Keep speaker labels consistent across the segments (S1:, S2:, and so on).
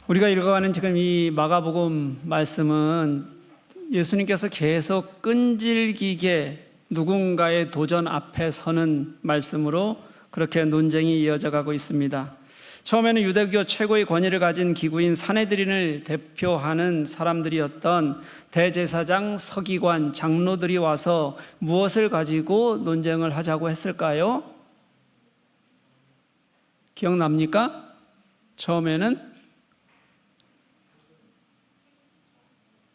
S1: 우리가 읽어가는 지금 이 마가복음 말씀은 예수님께서 계속 끈질기게 누군가의 도전 앞에 서는 말씀으로 그렇게 논쟁이 이어져 가고 있습니다. 처음에는 유대교 최고의 권위를 가진 기구인 산헤드린을 대표하는 사람들이었던 대제사장, 서기관, 장로들이 와서 무엇을 가지고 논쟁을 하자고 했을까요? 기억납니까? 처음에는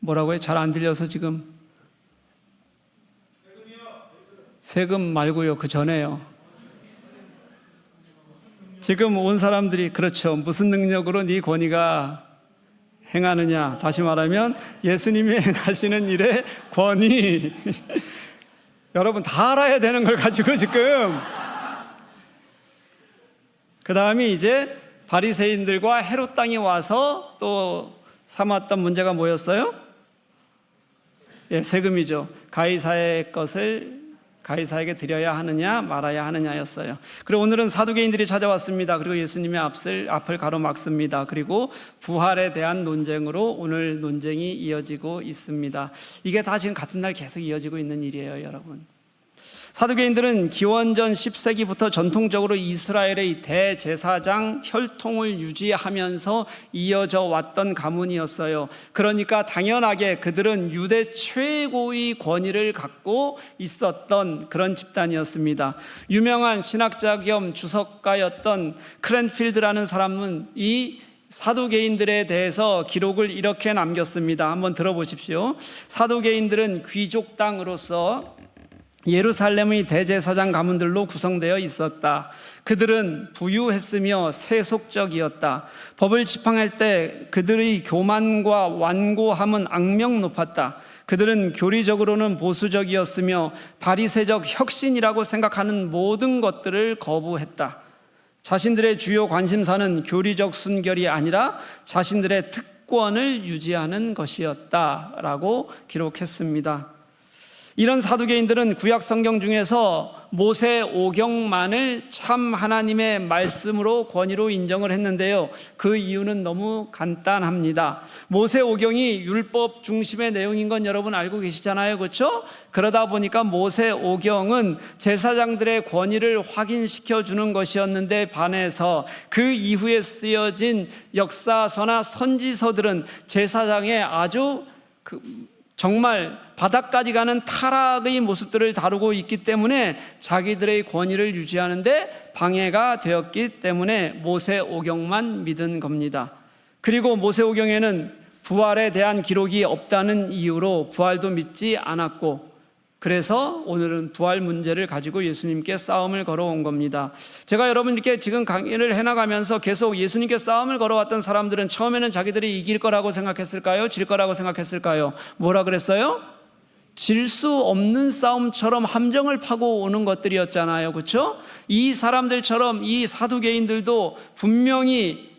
S1: 뭐라고요? 잘 안 들려서 지금. 세금 말고요, 그 전에요. 지금 온 사람들이 그렇죠. 무슨 능력으로 네 권위가 행하느냐. 다시 말하면 예수님이 행하시는 일의 권위. 여러분 다 알아야 되는 걸 가지고 지금. 그 다음에 이제 바리새인들과 헤롯 당이 와서 또 삼았던 문제가 뭐였어요? 예, 세금이죠. 가이사의 것을 가이사에게 드려야 하느냐 말아야 하느냐였어요. 그리고 오늘은 사두개인들이 찾아왔습니다. 그리고 예수님의 앞을 가로막습니다. 그리고 부활에 대한 논쟁으로 오늘 논쟁이 이어지고 있습니다. 이게 다 지금 같은 날 계속 이어지고 있는 일이에요, 여러분. 사두개인들은 기원전 10세기부터 전통적으로 이스라엘의 대제사장 혈통을 유지하면서 이어져 왔던 가문이었어요. 그러니까 당연하게 그들은 유대 최고의 권위를 갖고 있었던 그런 집단이었습니다. 유명한 신학자 겸 주석가였던 크랜필드라는 사람은 이 사두개인들에 대해서 기록을 이렇게 남겼습니다. 한번 들어보십시오. 사두개인들은 귀족 땅으로서 예루살렘의 대제사장 가문들로 구성되어 있었다. 그들은 부유했으며 세속적이었다. 법을 집행할 때 그들의 교만과 완고함은 악명 높았다. 그들은 교리적으로는 보수적이었으며 바리새적 혁신이라고 생각하는 모든 것들을 거부했다. 자신들의 주요 관심사는 교리적 순결이 아니라 자신들의 특권을 유지하는 것이었다라고 기록했습니다. 이런 사두개인들은 구약 성경 중에서 모세오경만을 참 하나님의 말씀으로 권위로 인정을 했는데요. 그 이유는 너무 간단합니다. 모세오경이 율법 중심의 내용인 건 여러분 알고 계시잖아요, 그렇죠? 그러다 보니까 모세오경은 제사장들의 권위를 확인시켜 주는 것이었는데 반해서 그 이후에 쓰여진 역사서나 선지서들은 제사장의 아주 정말 바닥까지 가는 타락의 모습들을 다루고 있기 때문에 자기들의 권위를 유지하는데 방해가 되었기 때문에 모세오경만 믿은 겁니다. 그리고 모세오경에는 부활에 대한 기록이 없다는 이유로 부활도 믿지 않았고, 그래서 오늘은 부활 문제를 가지고 예수님께 싸움을 걸어온 겁니다. 제가 여러분께 지금 강의를 해나가면서 계속 예수님께 싸움을 걸어왔던 사람들은 처음에는 자기들이 이길 거라고 생각했을까요? 질 거라고 생각했을까요? 뭐라 그랬어요? 질 수 없는 싸움처럼 함정을 파고 오는 것들이었잖아요, 그렇죠? 이 사람들처럼 이 사두개인들도 분명히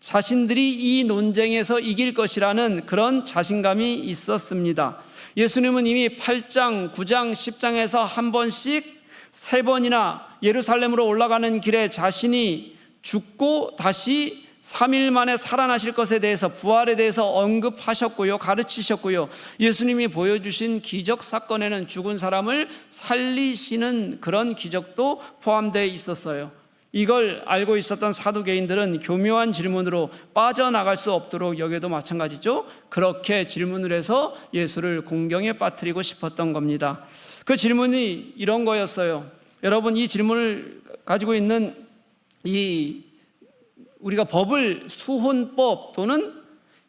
S1: 자신들이 이 논쟁에서 이길 것이라는 그런 자신감이 있었습니다. 예수님은 이미 8장, 9장, 10장에서 한 번씩 3번이나 예루살렘으로 올라가는 길에 자신이 죽고 다시 3일 만에 살아나실 것에 대해서, 부활에 대해서 언급하셨고요, 가르치셨고요. 예수님이 보여주신 기적 사건에는 죽은 사람을 살리시는 그런 기적도 포함되어 있었어요. 이걸 알고 있었던 사두개인들은 교묘한 질문으로 빠져나갈 수 없도록, 여기도 마찬가지죠. 그렇게 질문을 해서 예수를 공경에 빠뜨리고 싶었던 겁니다. 그 질문이 이런 거였어요. 여러분, 이 질문을 가지고 있는 우리가 법을 수혼법 또는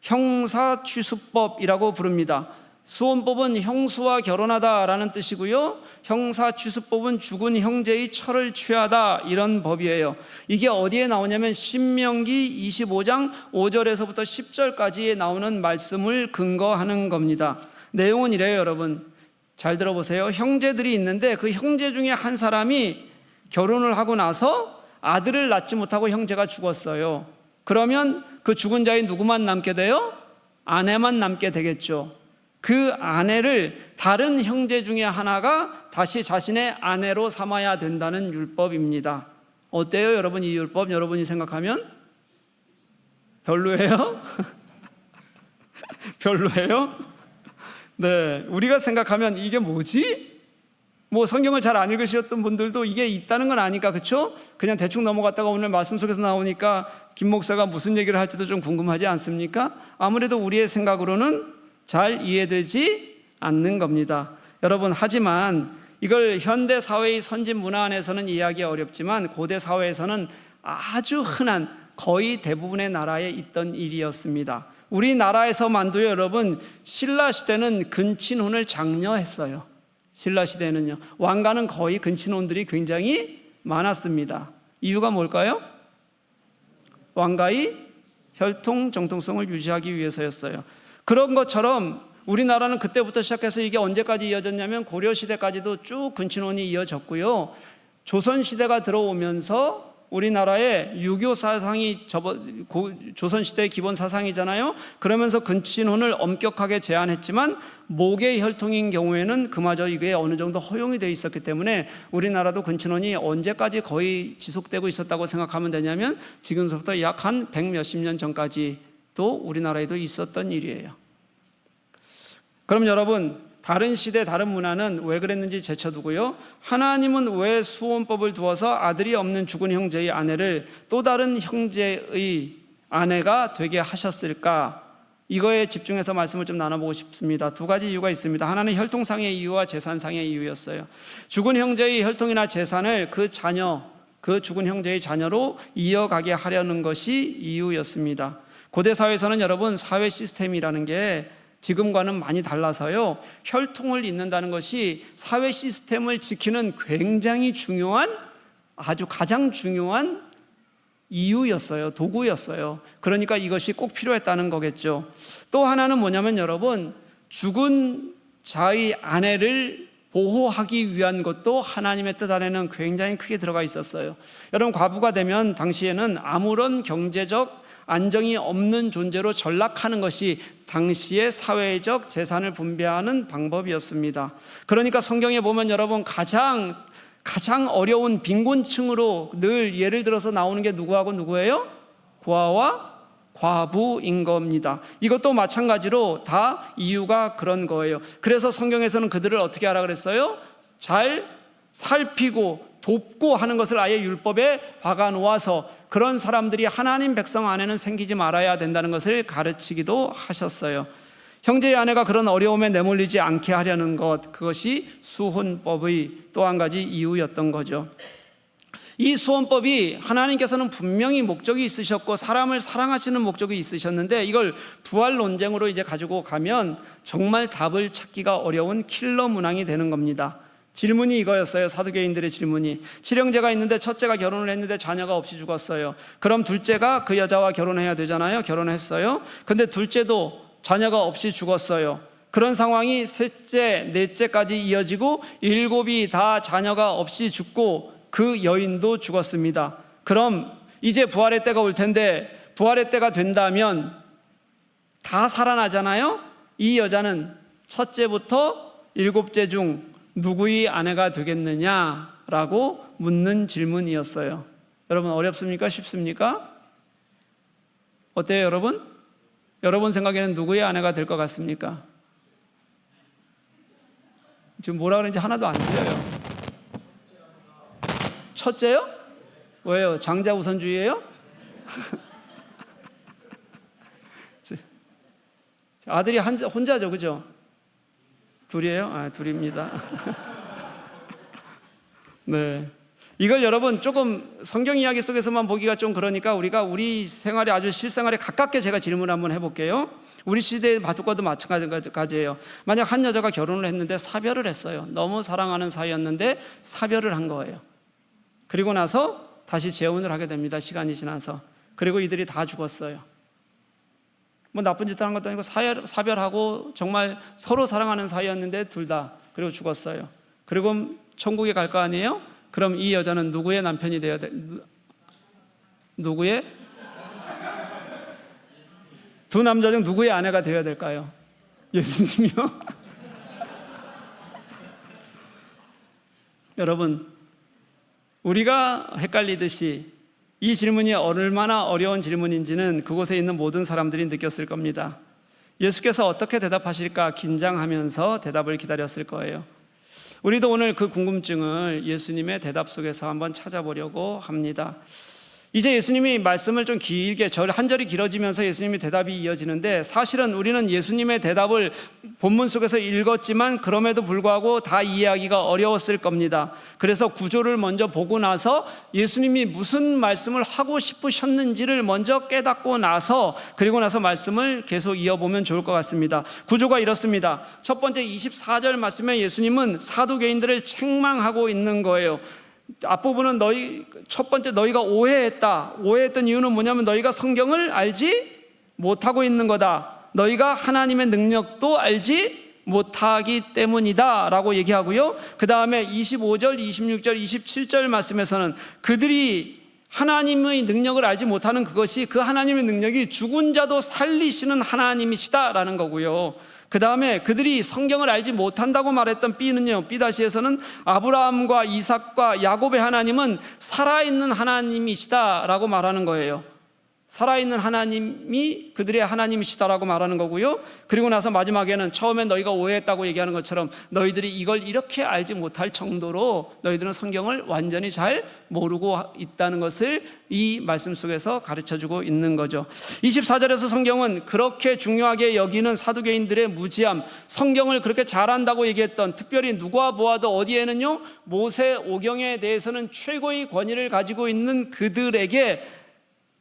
S1: 형사취수법이라고 부릅니다. 수혼법은 형수와 결혼하다라는 뜻이고요, 형사취수법은 죽은 형제의 철을 취하다, 이런 법이에요. 이게 어디에 나오냐면 신명기 25장 5절에서부터 10절까지에 나오는 말씀을 근거하는 겁니다. 내용은 이래요, 여러분. 잘 들어보세요. 형제들이 있는데 그 형제 중에 한 사람이 결혼을 하고 나서 아들을 낳지 못하고 형제가 죽었어요. 그러면 그 죽은 자의 누구만 남게 돼요? 아내만 남게 되겠죠. 그 아내를 다른 형제 중에 하나가 다시 자신의 아내로 삼아야 된다는 율법입니다. 어때요, 여러분? 이 율법 여러분이 생각하면 별로예요? 별로예요? 네, 우리가 생각하면 이게 뭐지? 뭐 성경을 잘 안 읽으셨던 분들도 이게 있다는 건 아니까, 그렇죠? 그냥 대충 넘어갔다가 오늘 말씀 속에서 나오니까 김 목사가 무슨 얘기를 할지도 좀 궁금하지 않습니까? 아무래도 우리의 생각으로는 잘 이해되지 않는 겁니다. 여러분, 하지만 이걸 현대 사회의 선진 문화 안에서는 이해하기 어렵지만 고대 사회에서는 아주 흔한, 거의 대부분의 나라에 있던 일이었습니다. 우리나라에서만도 여러분, 신라 시대는 근친혼을 장려했어요. 신라 시대는요, 왕가는 거의 근친혼들이 굉장히 많았습니다. 이유가 뭘까요? 왕가의 혈통 정통성을 유지하기 위해서였어요. 그런 것처럼 우리나라는 그때부터 시작해서 이게 언제까지 이어졌냐면 고려 시대까지도 쭉 근친혼이 이어졌고요. 조선 시대가 들어오면서 우리나라의 유교 사상이 조선 시대의 기본 사상이잖아요. 그러면서 근친혼을 엄격하게 제한했지만 목의 혈통인 경우에는 그마저 이게 어느 정도 허용이 되어 있었기 때문에 우리나라도 근친혼이 언제까지 거의 지속되고 있었다고 생각하면 되냐면 지금부터 약 한 100몇십 년 전까지도 우리나라에도 있었던 일이에요. 그럼 여러분, 다른 시대, 다른 문화는 왜 그랬는지 제쳐두고요. 하나님은 왜 수혼법을 두어서 아들이 없는 죽은 형제의 아내를 또 다른 형제의 아내가 되게 하셨을까? 이거에 집중해서 말씀을 좀 나눠보고 싶습니다. 두 가지 이유가 있습니다. 하나는 혈통상의 이유와 재산상의 이유였어요. 죽은 형제의 혈통이나 재산을 그 죽은 형제의 자녀로 이어가게 하려는 것이 이유였습니다. 고대 사회에서는 여러분, 사회 시스템이라는 게 지금과는 많이 달라서요, 혈통을 잇는다는 것이 사회 시스템을 지키는 굉장히 중요한, 아주 가장 중요한 이유였어요. 도구였어요. 그러니까 이것이 꼭 필요했다는 거겠죠. 또 하나는 뭐냐면 여러분, 죽은 자의 아내를 보호하기 위한 것도 하나님의 뜻 안에는 굉장히 크게 들어가 있었어요. 여러분, 과부가 되면 당시에는 아무런 경제적 안정이 없는 존재로 전락하는 것이 당시의 사회적 재산을 분배하는 방법이었습니다. 그러니까 성경에 보면 여러분, 가장 어려운 빈곤층으로 늘 예를 들어서 나오는 게 누구하고 누구예요? 고아와 과부인 겁니다. 이것도 마찬가지로 다 이유가 그런 거예요. 그래서 성경에서는 그들을 어떻게 하라 그랬어요? 잘 살피고 돕고 하는 것을 아예 율법에 박아 놓아서 그런 사람들이 하나님 백성 안에는 생기지 말아야 된다는 것을 가르치기도 하셨어요. 형제의 아내가 그런 어려움에 내몰리지 않게 하려는 것, 그것이 수혼법의 또 한 가지 이유였던 거죠. 이 수혼법이 하나님께서는 분명히 목적이 있으셨고 사람을 사랑하시는 목적이 있으셨는데, 이걸 부활 논쟁으로 이제 가지고 가면 정말 답을 찾기가 어려운 킬러 문항이 되는 겁니다. 질문이 이거였어요. 사두개인들의 질문이. 칠형제가 있는데 첫째가 결혼을 했는데 자녀가 없이 죽었어요. 그럼 둘째가 그 여자와 결혼해야 되잖아요. 결혼했어요. 근데 둘째도 자녀가 없이 죽었어요. 그런 상황이 셋째, 넷째까지 이어지고 일곱이 다 자녀가 없이 죽고 그 여인도 죽었습니다. 그럼 이제 부활의 때가 올 텐데, 부활의 때가 된다면 다 살아나잖아요. 이 여자는 첫째부터 일곱째 중 누구의 아내가 되겠느냐라고 묻는 질문이었어요. 여러분, 어렵습니까? 쉽습니까? 어때요, 여러분? 여러분 생각에는 누구의 아내가 될 것 같습니까? 지금 뭐라 그러는지 하나도 안 들려요. 첫째요? 왜요? 장자 우선주의예요? 아들이 혼자죠, 그죠? 둘이에요? 아, 둘입니다. 네. 이걸 여러분 조금 성경 이야기 속에서만 보기가 좀 그러니까 우리가 우리 생활에, 아주 실생활에 가깝게 제가 질문을 한번 해볼게요. 우리 시대의 바둑과도 마찬가지예요. 만약 한 여자가 결혼을 했는데 사별을 했어요. 너무 사랑하는 사이였는데 사별을 한 거예요. 그리고 나서 다시 재혼을 하게 됩니다. 시간이 지나서. 그리고 이들이 다 죽었어요. 뭐 나쁜 짓을 한 것도 아니고 사별하고 정말 서로 사랑하는 사이였는데 둘 다 그리고 죽었어요. 그리고 천국에 갈 거 아니에요? 그럼 이 여자는 누구의 남편이 되어야 돼? 누구의? 두 남자 중 누구의 아내가 되어야 될까요? 예수님이요? 여러분, 우리가 헷갈리듯이 이 질문이 얼마나 어려운 질문인지는 그곳에 있는 모든 사람들이 느꼈을 겁니다. 예수께서 어떻게 대답하실까 긴장하면서 대답을 기다렸을 거예요. 우리도 오늘 그 궁금증을 예수님의 대답 속에서 한번 찾아보려고 합니다. 이제 예수님이 말씀을 좀 길게 한 절이 길어지면서 예수님의 대답이 이어지는데, 사실은 우리는 예수님의 대답을 본문 속에서 읽었지만 그럼에도 불구하고 다 이해하기가 어려웠을 겁니다. 그래서 구조를 먼저 보고 나서 예수님이 무슨 말씀을 하고 싶으셨는지를 먼저 깨닫고 나서, 그리고 나서 말씀을 계속 이어보면 좋을 것 같습니다. 구조가 이렇습니다. 첫 번째 24절 말씀에 예수님은 사두개인들을 책망하고 있는 거예요. 앞부분은 첫 번째 너희가 오해했던 이유는 뭐냐면 너희가 성경을 알지 못하고 있는 거다. 너희가 하나님의 능력도 알지 못하기 때문이다 라고 얘기하고요. 그 다음에 25절, 26절, 27절 말씀에서는 그들이 하나님의 능력을 알지 못하는 그것이, 그 하나님의 능력이 죽은 자도 살리시는 하나님이시다 라는 거고요. 그 다음에 그들이 성경을 알지 못한다고 말했던 B는요, B에서는 아브라함과 이삭과 야곱의 하나님은 살아있는 하나님이시다라고 말하는 거예요. 살아있는 하나님이 그들의 하나님이시다라고 말하는 거고요. 그리고 나서 마지막에는 처음엔 너희가 오해했다고 얘기하는 것처럼 너희들이 이걸 이렇게 알지 못할 정도로 너희들은 성경을 완전히 잘 모르고 있다는 것을 이 말씀 속에서 가르쳐주고 있는 거죠. 24절에서 성경은 그렇게 중요하게 여기는 사두개인들의 무지함, 성경을 그렇게 잘한다고 얘기했던, 특별히 누가 보아도 어디에는요 모세 오경에 대해서는 최고의 권위를 가지고 있는 그들에게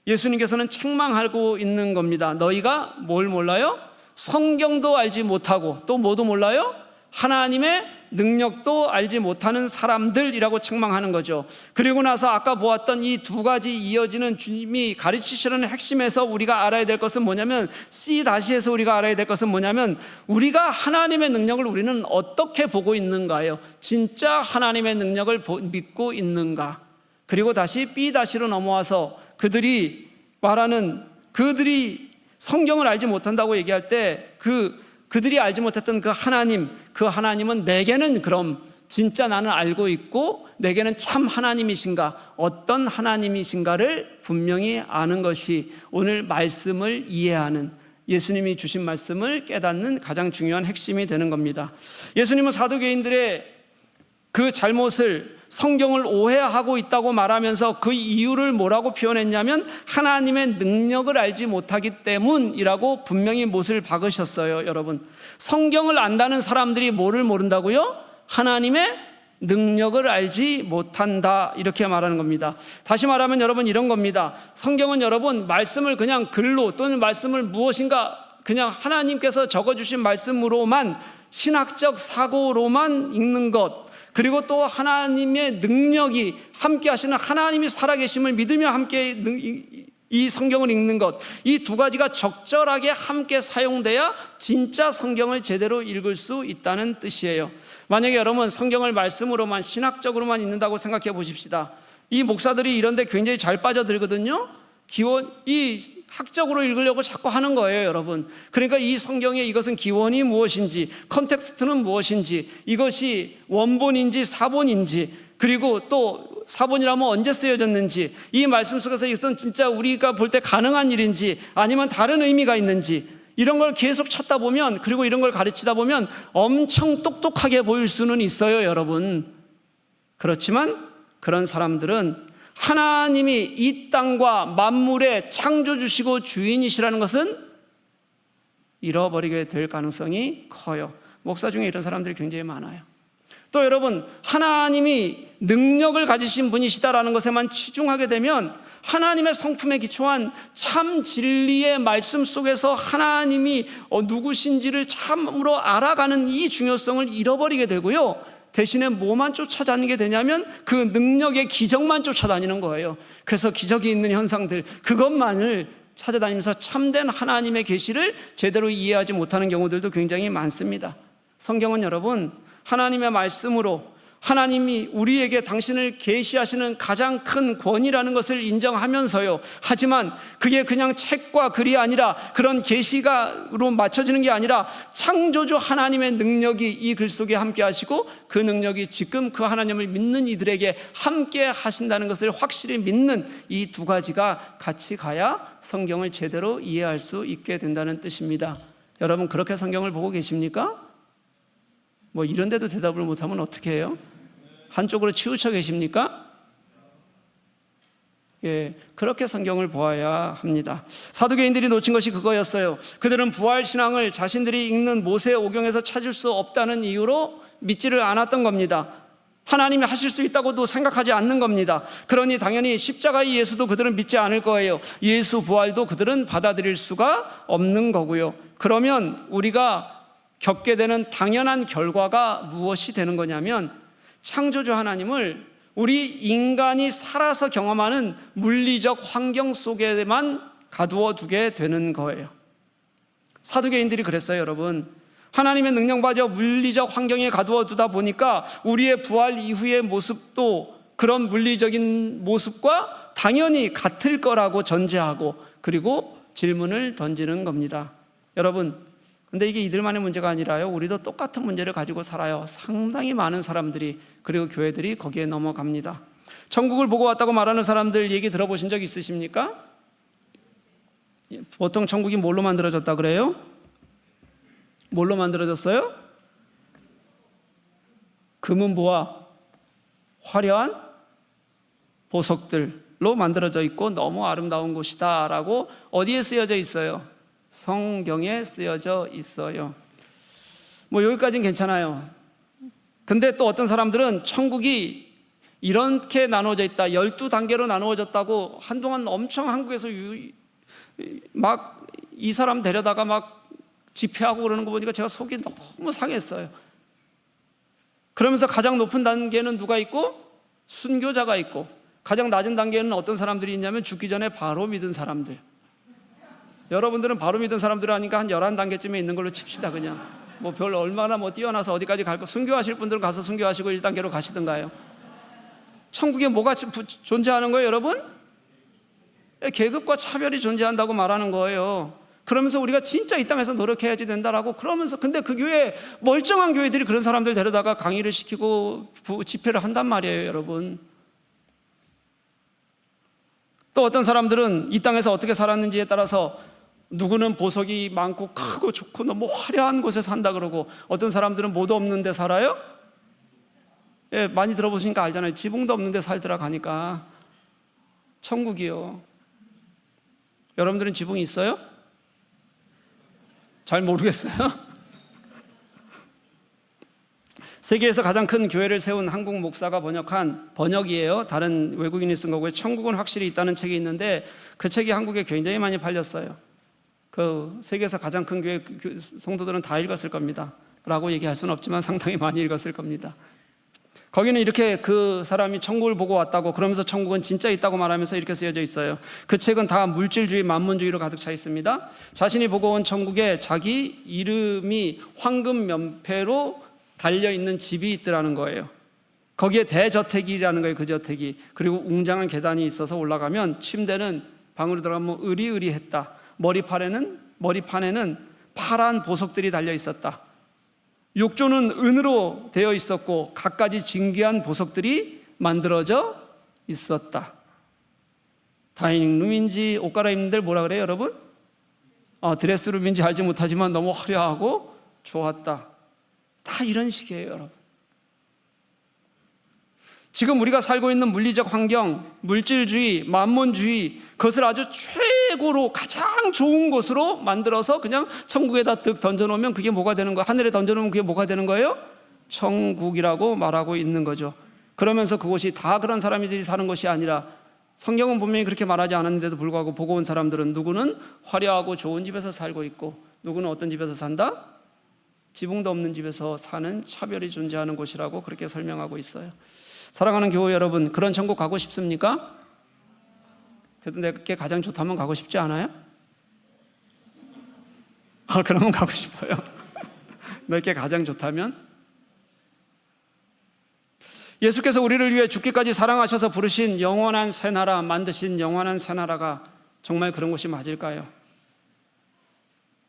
S1: 예수님께서는 책망하고 있는 겁니다. 너희가 뭘 몰라요? 성경도 알지 못하고 또 뭐도 몰라요? 하나님의 능력도 알지 못하는 사람들이라고 책망하는 거죠. 그리고 나서 아까 보았던 이 두 가지 이어지는 주님이 가르치시려는 핵심에서 우리가 알아야 될 것은 뭐냐면, C-에서 우리가 알아야 될 것은 뭐냐면, 우리가 하나님의 능력을 우리는 어떻게 보고 있는가요? 진짜 하나님의 능력을 믿고 있는가? 그리고 다시 B-로 넘어와서 그들이 성경을 알지 못한다고 얘기할 때 그들이 알지 못했던 그 하나님은 내게는 그럼 진짜 나는 알고 있고 내게는 참 하나님이신가, 어떤 하나님이신가를 분명히 아는 것이 오늘 말씀을 이해하는, 예수님이 주신 말씀을 깨닫는 가장 중요한 핵심이 되는 겁니다. 예수님은 사두개인들의 그 잘못을, 성경을 오해하고 있다고 말하면서 그 이유를 뭐라고 표현했냐면 하나님의 능력을 알지 못하기 때문이라고 분명히 못을 박으셨어요. 여러분, 성경을 안다는 사람들이 뭐를 모른다고요? 하나님의 능력을 알지 못한다, 이렇게 말하는 겁니다. 다시 말하면 여러분 이런 겁니다. 성경은 여러분 말씀을 그냥 글로, 또는 말씀을 무엇인가 그냥 하나님께서 적어주신 말씀으로만, 신학적 사고로만 읽는 것, 그리고 또 하나님의 능력이 함께 하시는 하나님이 살아계심을 믿으며 함께 이 성경을 읽는 것, 이 두 가지가 적절하게 함께 사용돼야 진짜 성경을 제대로 읽을 수 있다는 뜻이에요. 만약에 여러분 성경을 말씀으로만, 신학적으로만 읽는다고 생각해 보십시다. 이 목사들이 이런데 굉장히 잘 빠져들거든요. 이 학적으로 읽으려고 자꾸 하는 거예요, 여러분. 그러니까 이 성경의 이것은 기원이 무엇인지, 컨텍스트는 무엇인지, 이것이 원본인지 사본인지, 그리고 또 사본이라면 언제 쓰여졌는지, 이 말씀 속에서 이것은 진짜 우리가 볼 때 가능한 일인지 아니면 다른 의미가 있는지, 이런 걸 계속 찾다 보면, 그리고 이런 걸 가르치다 보면 엄청 똑똑하게 보일 수는 있어요, 여러분. 그렇지만 그런 사람들은 하나님이 이 땅과 만물의 창조주시고 주인이시라는 것은 잃어버리게 될 가능성이 커요. 목사 중에 이런 사람들이 굉장히 많아요. 또 여러분, 하나님이 능력을 가지신 분이시다라는 것에만 치중하게 되면 하나님의 성품에 기초한 참 진리의 말씀 속에서 하나님이 누구신지를 참으로 알아가는 이 중요성을 잃어버리게 되고요, 대신에 뭐만 쫓아다니게 되냐면 그 능력의 기적만 쫓아다니는 거예요. 그래서 기적이 있는 현상들, 그것만을 찾아다니면서 참된 하나님의 계시를 제대로 이해하지 못하는 경우들도 굉장히 많습니다. 성경은 여러분 하나님의 말씀으로, 하나님이 우리에게 당신을 계시하시는 가장 큰 권위라는 것을 인정하면서요. 하지만 그게 그냥 책과 글이 아니라 그런 계시가로 맞춰지는 게 아니라 창조주 하나님의 능력이 이 글 속에 함께 하시고 그 능력이 지금 그 하나님을 믿는 이들에게 함께 하신다는 것을 확실히 믿는 이 두 가지가 같이 가야 성경을 제대로 이해할 수 있게 된다는 뜻입니다. 여러분 그렇게 성경을 보고 계십니까? 뭐 이런 데도 대답을 못하면 어떻게 해요? 한쪽으로 치우쳐 계십니까? 예, 그렇게 성경을 보아야 합니다. 사두개인들이 놓친 것이 그거였어요. 그들은 부활신앙을 자신들이 읽는 모세 오경에서 찾을 수 없다는 이유로 믿지를 않았던 겁니다. 하나님이 하실 수 있다고도 생각하지 않는 겁니다. 그러니 당연히 십자가의 예수도 그들은 믿지 않을 거예요. 예수 부활도 그들은 받아들일 수가 없는 거고요. 그러면 우리가 겪게 되는 당연한 결과가 무엇이 되는 거냐면 창조주 하나님을 우리 인간이 살아서 경험하는 물리적 환경 속에만 가두어 두게 되는 거예요. 사두개인들이 그랬어요, 여러분. 하나님의 능력마저 물리적 환경에 가두어 두다 보니까 우리의 부활 이후의 모습도 그런 물리적인 모습과 당연히 같을 거라고 전제하고 그리고 질문을 던지는 겁니다. 여러분, 근데 이게 이들만의 문제가 아니라요, 우리도 똑같은 문제를 가지고 살아요. 상당히 많은 사람들이, 그리고 교회들이 거기에 넘어갑니다. 천국을 보고 왔다고 말하는 사람들 얘기 들어보신 적 있으십니까? 보통 천국이 뭘로 만들어졌다 그래요? 뭘로 만들어졌어요? 금은보화 화려한 보석들로 만들어져 있고 너무 아름다운 곳이다 라고 어디에 쓰여져 있어요? 성경에 쓰여져 있어요. 뭐 여기까지는 괜찮아요. 근데 또 어떤 사람들은 천국이 이렇게 나누어져 있다, 12단계로 나누어졌다고 한동안 엄청 한국에서 막 이 사람 데려다가 막 집회하고 그러는 거 보니까 제가 속이 너무 상했어요. 그러면서 가장 높은 단계는 누가 있고? 순교자가 있고, 가장 낮은 단계는 어떤 사람들이 있냐면 죽기 전에 바로 믿은 사람들. 여러분들은 바로 믿은 사람들 하니까 한 11단계쯤에 있는 걸로 칩시다. 그냥 뭐 별 얼마나 뭐 뛰어나서 어디까지 갈 거. 순교하실 분들은 가서 순교하시고 1단계로 가시든가요. 천국에 뭐가 존재하는 거예요, 여러분? 계급과 차별이 존재한다고 말하는 거예요. 그러면서 우리가 진짜 이 땅에서 노력해야지 된다라고 그러면서, 근데 그 교회, 멀쩡한 교회들이 그런 사람들 데려다가 강의를 시키고 집회를 한단 말이에요, 여러분. 또 어떤 사람들은 이 땅에서 어떻게 살았는지에 따라서 누구는 보석이 많고 크고 좋고 너무 화려한 곳에 산다 그러고, 어떤 사람들은 뭐도 없는 데 살아요? 예, 많이 들어보시니까 알잖아요. 지붕도 없는 데 살더라 가니까. 천국이요. 여러분들은 지붕이 있어요? 잘 모르겠어요. 세계에서 가장 큰 교회를 세운 한국 목사가 번역한, 번역이에요, 다른 외국인이 쓴 거고요, 천국은 확실히 있다는 책이 있는데 그 책이 한국에 굉장히 많이 팔렸어요. 그 세계에서 가장 큰 교회 성도들은 다 읽었을 겁니다 라고 얘기할 수는 없지만 상당히 많이 읽었을 겁니다. 거기는 이렇게 그 사람이 천국을 보고 왔다고, 그러면서 천국은 진짜 있다고 말하면서 이렇게 쓰여져 있어요. 그 책은 다 물질주의, 만문주의로 가득 차 있습니다. 자신이 보고 온 천국에 자기 이름이 황금 면패로 달려있는 집이 있더라는 거예요. 거기에 대저택이라는 거예요, 그 저택이. 그리고 웅장한 계단이 있어서 올라가면 침대는 방으로 들어가면 으리으리했다. 머리판에는 파란 보석들이 달려 있었다. 욕조는 은으로 되어 있었고 갖가지 진귀한 보석들이 만들어져 있었다. 다이닝룸인지 옷 갈아입는데 뭐라 그래요, 여러분? 드레스룸인지 알지 못하지만 너무 화려하고 좋았다. 다 이런 식이에요, 여러분. 지금 우리가 살고 있는 물리적 환경, 물질주의, 만몬주의, 그것을 아주 최고로 가장 좋은 곳으로 만들어서 그냥 천국에다 득 던져놓으면 그게 뭐가 되는 거예요? 하늘에 던져놓으면 그게 뭐가 되는 거예요? 천국이라고 말하고 있는 거죠. 그러면서 그곳이 다 그런 사람들이 사는 것이 아니라, 성경은 분명히 그렇게 말하지 않았는데도 불구하고 보고 온 사람들은 누구는 화려하고 좋은 집에서 살고 있고 누구는 어떤 집에서 산다? 지붕도 없는 집에서 사는 차별이 존재하는 곳이라고 그렇게 설명하고 있어요. 사랑하는 교회 여러분, 그런 천국 가고 싶습니까? 그래도 내게 가장 좋다면 가고 싶지 않아요? 그러면 가고 싶어요. 내게 가장 좋다면? 예수께서 우리를 위해 죽기까지 사랑하셔서 부르신 영원한 새 나라, 만드신 영원한 새 나라가 정말 그런 곳이 맞을까요?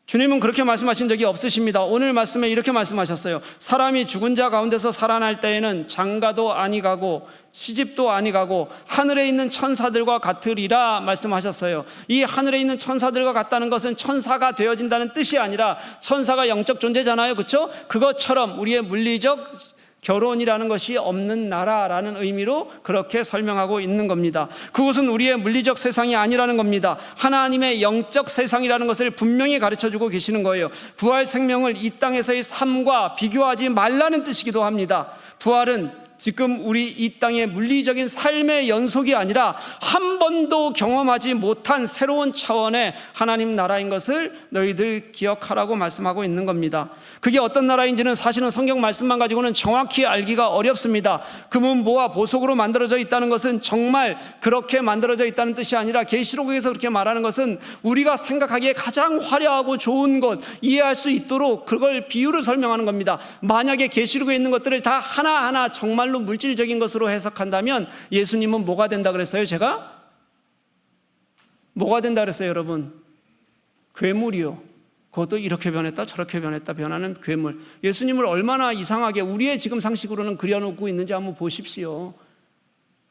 S1: 주님은 그렇게 말씀하신 적이 없으십니다. 오늘 말씀에 이렇게 말씀하셨어요. 사람이 죽은 자 가운데서 살아날 때에는 장가도 아니 가고 시집도 아니 가고 하늘에 있는 천사들과 같으리라 말씀하셨어요. 이 하늘에 있는 천사들과 같다는 것은 천사가 되어진다는 뜻이 아니라, 천사가 영적 존재잖아요, 그렇죠? 그것처럼 우리의 물리적 결혼이라는 것이 없는 나라라는 의미로 그렇게 설명하고 있는 겁니다. 그것은 우리의 물리적 세상이 아니라는 겁니다. 하나님의 영적 세상이라는 것을 분명히 가르쳐주고 계시는 거예요. 부활 생명을 이 땅에서의 삶과 비교하지 말라는 뜻이기도 합니다. 부활은 지금 우리 이 땅의 물리적인 삶의 연속이 아니라 한 번도 경험하지 못한 새로운 차원의 하나님 나라인 것을 너희들 기억하라고 말씀하고 있는 겁니다. 그게 어떤 나라인지는 사실은 성경 말씀만 가지고는 정확히 알기가 어렵습니다. 금은 모와 보석으로 만들어져 있다는 것은 정말 그렇게 만들어져 있다는 뜻이 아니라, 계시록에서 그렇게 말하는 것은 우리가 생각하기에 가장 화려하고 좋은 것, 이해할 수 있도록 그걸 비유를 설명하는 겁니다. 만약에 계시록에 있는 것들을 다 하나하나 정말로 물질적인 것으로 해석한다면 예수님은 뭐가 된다 그랬어요? 제가? 뭐가 된다 그랬어요, 여러분? 괴물이요. 그것도 이렇게 변했다 저렇게 변했다 변하는 괴물. 예수님을 얼마나 이상하게 우리의 지금 상식으로는 그려놓고 있는지 한번 보십시오.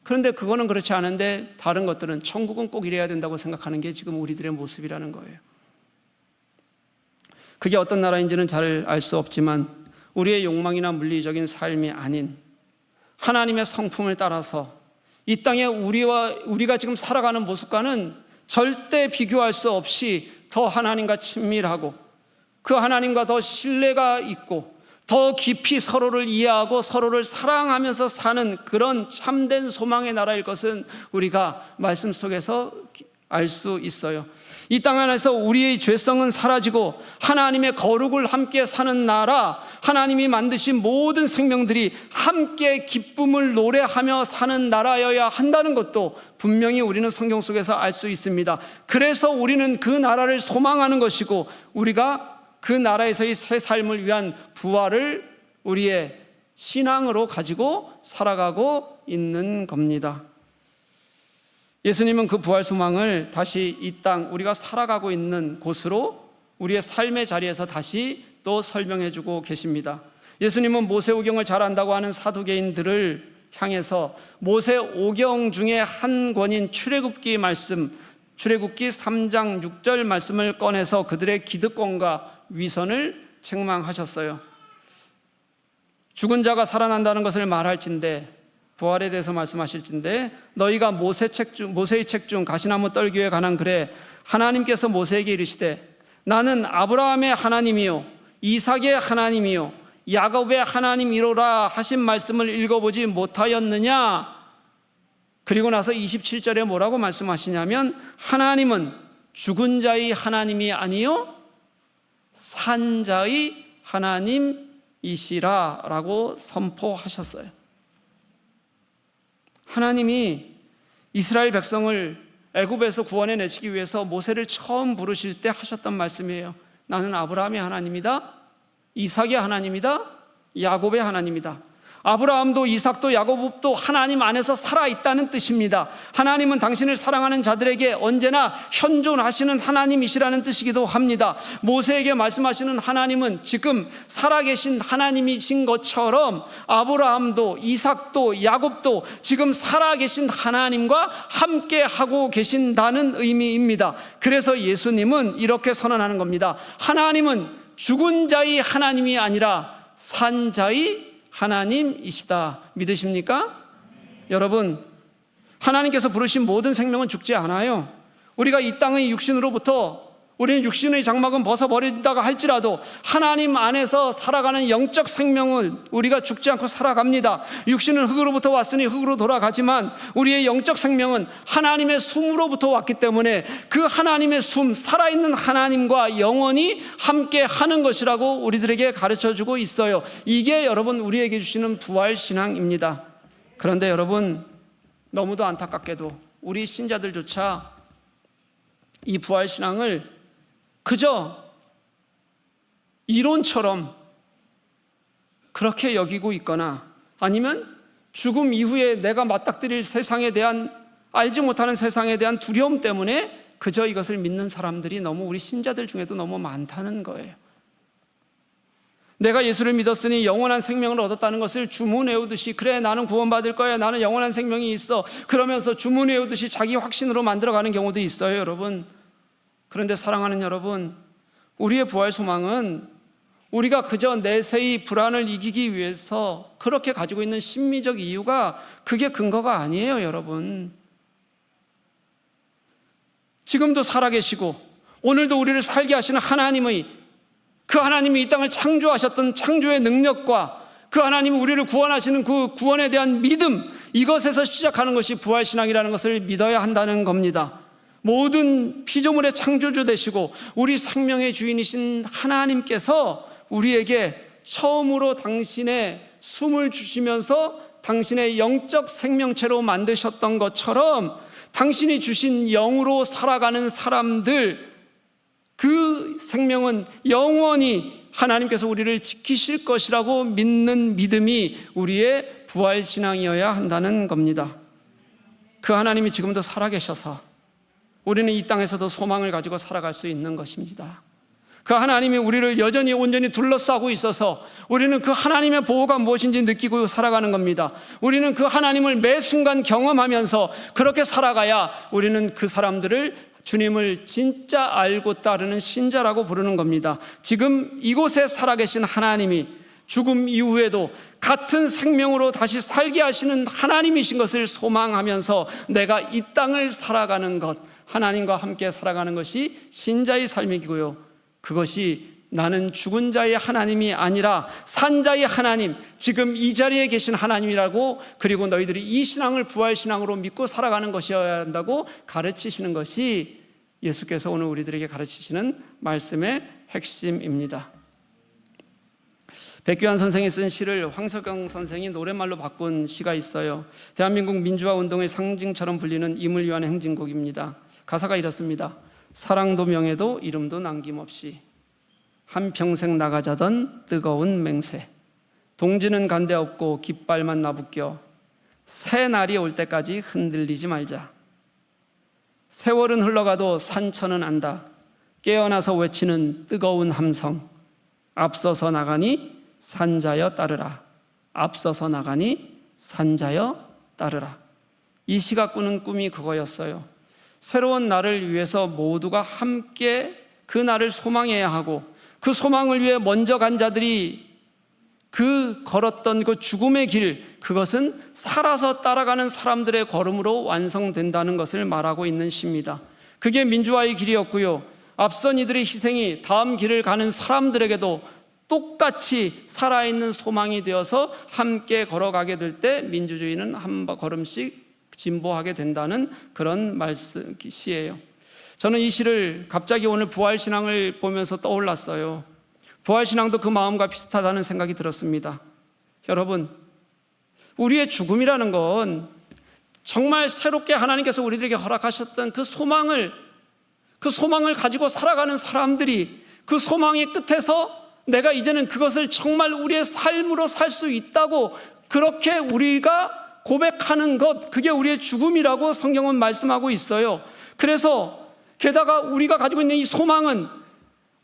S1: 그런데 그거는 그렇지 않은데, 다른 것들은 천국은 꼭 이래야 된다고 생각하는 게 지금 우리들의 모습이라는 거예요. 그게 어떤 나라인지는 잘 알 수 없지만, 우리의 욕망이나 물리적인 삶이 아닌 하나님의 성품을 따라서 이 땅에 우리가 지금 살아가는 모습과는 절대 비교할 수 없이 더 하나님과 친밀하고, 그 하나님과 더 신뢰가 있고, 더 깊이 서로를 이해하고 서로를 사랑하면서 사는 그런 참된 소망의 나라일 것은 우리가 말씀 속에서 알 수 있어요. 이 땅 안에서 우리의 죄성은 사라지고 하나님의 거룩을 함께 사는 나라, 하나님이 만드신 모든 생명들이 함께 기쁨을 노래하며 사는 나라여야 한다는 것도 분명히 우리는 성경 속에서 알 수 있습니다. 그래서 우리는 그 나라를 소망하는 것이고, 우리가 그 나라에서의 새 삶을 위한 부활을 우리의 신앙으로 가지고 살아가고 있는 겁니다. 예수님은 그 부활 소망을 다시 이 땅 우리가 살아가고 있는 곳으로, 우리의 삶의 자리에서 다시 또 설명해 주고 계십니다. 예수님은 모세오경을 잘 안다고 하는 사두개인들을 향해서 모세오경 중에 한 권인 출애굽기 말씀, 출애굽기 3장 6절 말씀을 꺼내서 그들의 기득권과 위선을 책망하셨어요. 죽은 자가 살아난다는 것을 말할진대, 부활에 대해서 말씀하실진데, 너희가 모세의 책 중 가시나무 떨기에 관한 글에 하나님께서 모세에게 이르시되 나는 아브라함의 하나님이요 이삭의 하나님이요 야곱의 하나님이로라 하신 말씀을 읽어보지 못하였느냐? 그리고 나서 27절에 뭐라고 말씀하시냐면, 하나님은 죽은 자의 하나님이 아니요 산 자의 하나님이시라 라고 선포하셨어요. 하나님이 이스라엘 백성을 애굽에서 구원해 내시기 위해서 모세를 처음 부르실 때 하셨던 말씀이에요. 나는 아브라함의 하나님이다, 이삭의 하나님이다, 야곱의 하나님이다. 아브라함도 이삭도 야곱도 하나님 안에서 살아있다는 뜻입니다. 하나님은 당신을 사랑하는 자들에게 언제나 현존하시는 하나님이시라는 뜻이기도 합니다. 모세에게 말씀하시는 하나님은 지금 살아계신 하나님이신 것처럼 아브라함도 이삭도 야곱도 지금 살아계신 하나님과 함께 하고 계신다는 의미입니다. 그래서 예수님은 이렇게 선언하는 겁니다. 하나님은 죽은 자의 하나님이 아니라 산 자의 하나님이시다. 믿으십니까? 여러분, 하나님께서 부르신 모든 생명은 죽지 않아요. 우리가 이 땅의 육신으로부터, 우리는 육신의 장막은 벗어버린다고 할지라도 하나님 안에서 살아가는 영적 생명을 우리가 죽지 않고 살아갑니다. 육신은 흙으로부터 왔으니 흙으로 돌아가지만 우리의 영적 생명은 하나님의 숨으로부터 왔기 때문에 그 하나님의 숨, 살아있는 하나님과 영원히 함께 하는 것이라고 우리들에게 가르쳐주고 있어요. 이게 여러분 우리에게 주시는 부활신앙입니다. 그런데 여러분, 너무도 안타깝게도 우리 신자들조차 이 부활신앙을 그저 이론처럼 그렇게 여기고 있거나, 아니면 죽음 이후에 내가 맞닥뜨릴 세상에 대한, 알지 못하는 세상에 대한 두려움 때문에 그저 이것을 믿는 사람들이 너무, 우리 신자들 중에도 너무 많다는 거예요. 내가 예수를 믿었으니 영원한 생명을 얻었다는 것을 주문해오듯이, 그래 나는 구원받을 거야, 나는 영원한 생명이 있어, 그러면서 주문해오듯이 자기 확신으로 만들어가는 경우도 있어요, 여러분. 그런데 사랑하는 여러분, 우리의 부활 소망은 우리가 그저 내세의 불안을 이기기 위해서 그렇게 가지고 있는 심리적 이유가, 그게 근거가 아니에요, 여러분. 지금도 살아계시고 오늘도 우리를 살게 하시는 하나님의, 그 하나님이 이 땅을 창조하셨던 창조의 능력과 그 하나님이 우리를 구원하시는 그 구원에 대한 믿음, 이것에서 시작하는 것이 부활신앙이라는 것을 믿어야 한다는 겁니다. 모든 피조물의 창조주 되시고 우리 생명의 주인이신 하나님께서 우리에게 처음으로 당신의 숨을 주시면서 당신의 영적 생명체로 만드셨던 것처럼, 당신이 주신 영으로 살아가는 사람들, 그 생명은 영원히 하나님께서 우리를 지키실 것이라고 믿는 믿음이 우리의 부활신앙이어야 한다는 겁니다. 그 하나님이 지금도 살아계셔서 우리는 이 땅에서도 소망을 가지고 살아갈 수 있는 것입니다. 그 하나님이 우리를 여전히 온전히 둘러싸고 있어서 우리는 그 하나님의 보호가 무엇인지 느끼고 살아가는 겁니다. 우리는 그 하나님을 매 순간 경험하면서 그렇게 살아가야 우리는 그 사람들을, 주님을 진짜 알고 따르는 신자라고 부르는 겁니다. 지금 이곳에 살아계신 하나님이 죽음 이후에도 같은 생명으로 다시 살게 하시는 하나님이신 것을 소망하면서 내가 이 땅을 살아가는 것, 하나님과 함께 살아가는 것이 신자의 삶이고요, 그것이 나는 죽은 자의 하나님이 아니라 산 자의 하나님, 지금 이 자리에 계신 하나님이라고, 그리고 너희들이 이 신앙을 부활신앙으로 믿고 살아가는 것이어야 한다고 가르치시는 것이 예수께서 오늘 우리들에게 가르치시는 말씀의 핵심입니다. 백규환 선생이 쓴 시를 황석영 선생이 노랫말로 바꾼 시가 있어요. 대한민국 민주화 운동의 상징처럼 불리는 임을 위한 행진곡입니다. 가사가 이렇습니다. 사랑도 명예도 이름도 남김없이 한평생 나가자던 뜨거운 맹세, 동지는 간대 없고 깃발만 나부껴 새 날이 올 때까지 흔들리지 말자. 세월은 흘러가도 산천은 안다. 깨어나서 외치는 뜨거운 함성, 앞서서 나가니 산자여 따르라. 앞서서 나가니 산자여 따르라. 이 시가 꾸는 꿈이 그거였어요. 새로운 날을 위해서 모두가 함께 그 날을 소망해야 하고, 그 소망을 위해 먼저 간 자들이 그 걸었던 그 죽음의 길, 그것은 살아서 따라가는 사람들의 걸음으로 완성된다는 것을 말하고 있는 시입니다. 그게 민주화의 길이었고요, 앞선 이들의 희생이 다음 길을 가는 사람들에게도 똑같이 살아있는 소망이 되어서 함께 걸어가게 될 때 민주주의는 한 걸음씩 진보하게 된다는 그런 말씀 시예요. 저는 이 시를 갑자기 오늘 부활신앙을 보면서 떠올랐어요. 부활신앙도 그 마음과 비슷하다는 생각이 들었습니다. 여러분, 우리의 죽음이라는 건 정말 새롭게 하나님께서 우리들에게 허락하셨던 그 소망을 가지고 살아가는 사람들이, 그 소망의 끝에서 내가 이제는 그것을 정말 우리의 삶으로 살 수 있다고 그렇게 우리가 고백하는 것, 그게 우리의 죽음이라고 성경은 말씀하고 있어요. 그래서 게다가 우리가 가지고 있는 이 소망은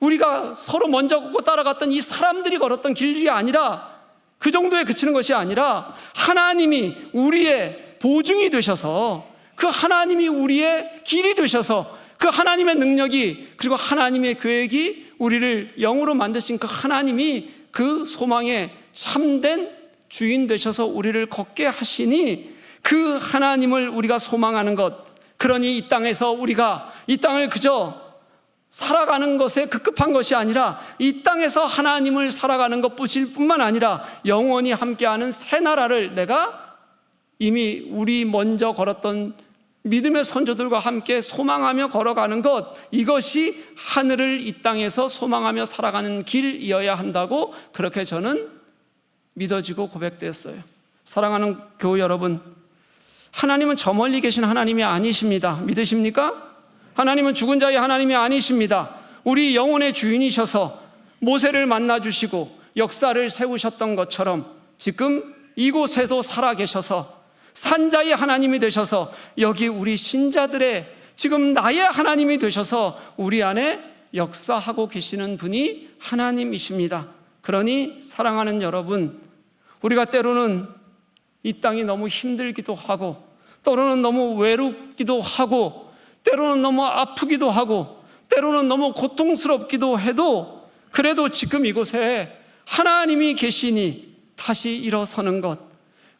S1: 우리가 서로 먼저 걷고 따라갔던 이 사람들이 걸었던 길이 아니라, 그 정도에 그치는 것이 아니라 하나님이 우리의 보증이 되셔서, 그 하나님이 우리의 길이 되셔서, 그 하나님의 능력이, 그리고 하나님의 계획이 우리를 영으로 만드신 그 하나님이 그 소망의 참된 주인 되셔서 우리를 걷게 하시니, 그 하나님을 우리가 소망하는 것, 그러니 이 땅에서 우리가 이 땅을 그저 살아가는 것에 급급한 것이 아니라 이 땅에서 하나님을 살아가는 것뿐일 뿐만 아니라 영원히 함께하는 새 나라를 내가 이미 우리 먼저 걸었던 믿음의 선조들과 함께 소망하며 걸어가는 것, 이것이 하늘을 이 땅에서 소망하며 살아가는 길이어야 한다고 그렇게 저는 믿어지고 고백됐어요. 사랑하는 교우 여러분, 하나님은 저 멀리 계신 하나님이 아니십니다. 믿으십니까? 하나님은 죽은 자의 하나님이 아니십니다. 우리 영혼의 주인이셔서 모세를 만나주시고 역사를 세우셨던 것처럼 지금 이곳에도 살아계셔서 산자의 하나님이 되셔서 여기 우리 신자들의 지금 나의 하나님이 되셔서 우리 안에 역사하고 계시는 분이 하나님이십니다. 그러니 사랑하는 여러분, 우리가 때로는 이 땅이 너무 힘들기도 하고, 때로는 너무 외롭기도 하고, 때로는 너무 아프기도 하고, 때로는 너무 고통스럽기도 해도, 그래도 지금 이곳에 하나님이 계시니 다시 일어서는 것,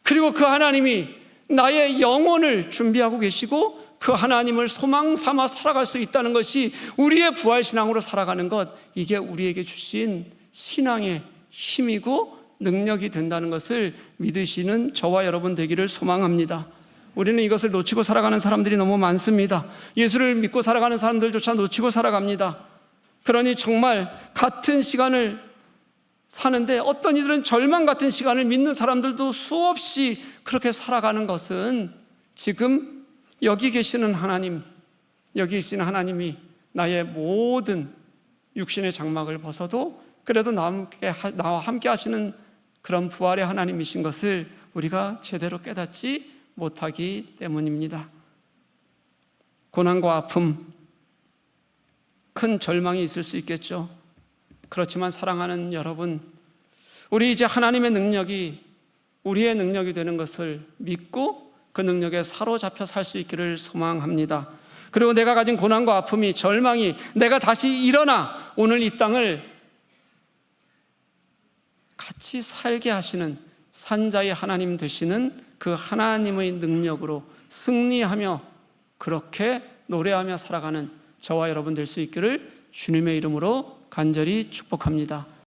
S1: 그리고 그 하나님이 나의 영혼을 준비하고 계시고 그 하나님을 소망 삼아 살아갈 수 있다는 것이 우리의 부활신앙으로 살아가는 것, 이게 우리에게 주신 신앙의 힘이고 능력이 된다는 것을 믿으시는 저와 여러분 되기를 소망합니다. 우리는 이것을 놓치고 살아가는 사람들이 너무 많습니다. 예수를 믿고 살아가는 사람들조차 놓치고 살아갑니다. 그러니 정말 같은 시간을 사는데 어떤 이들은 절망 같은 시간을 믿는 사람들도 수없이 그렇게 살아가는 것은 지금 여기 계시는 하나님, 여기 계시는 하나님이 나의 모든 육신의 장막을 벗어도 그래도 나와 함께 하시는 그런 부활의 하나님이신 것을 우리가 제대로 깨닫지 못하기 때문입니다. 고난과 아픔, 큰 절망이 있을 수 있겠죠. 그렇지만 사랑하는 여러분, 우리 이제 하나님의 능력이 우리의 능력이 되는 것을 믿고 그 능력에 사로잡혀 살 수 있기를 소망합니다. 그리고 내가 가진 고난과 아픔이, 절망이 내가 다시 일어나 오늘 이 땅을 같이 살게 하시는 산자의 하나님 되시는 그 하나님의 능력으로 승리하며 그렇게 노래하며 살아가는 저와 여러분 될 수 있기를 주님의 이름으로 간절히 축복합니다.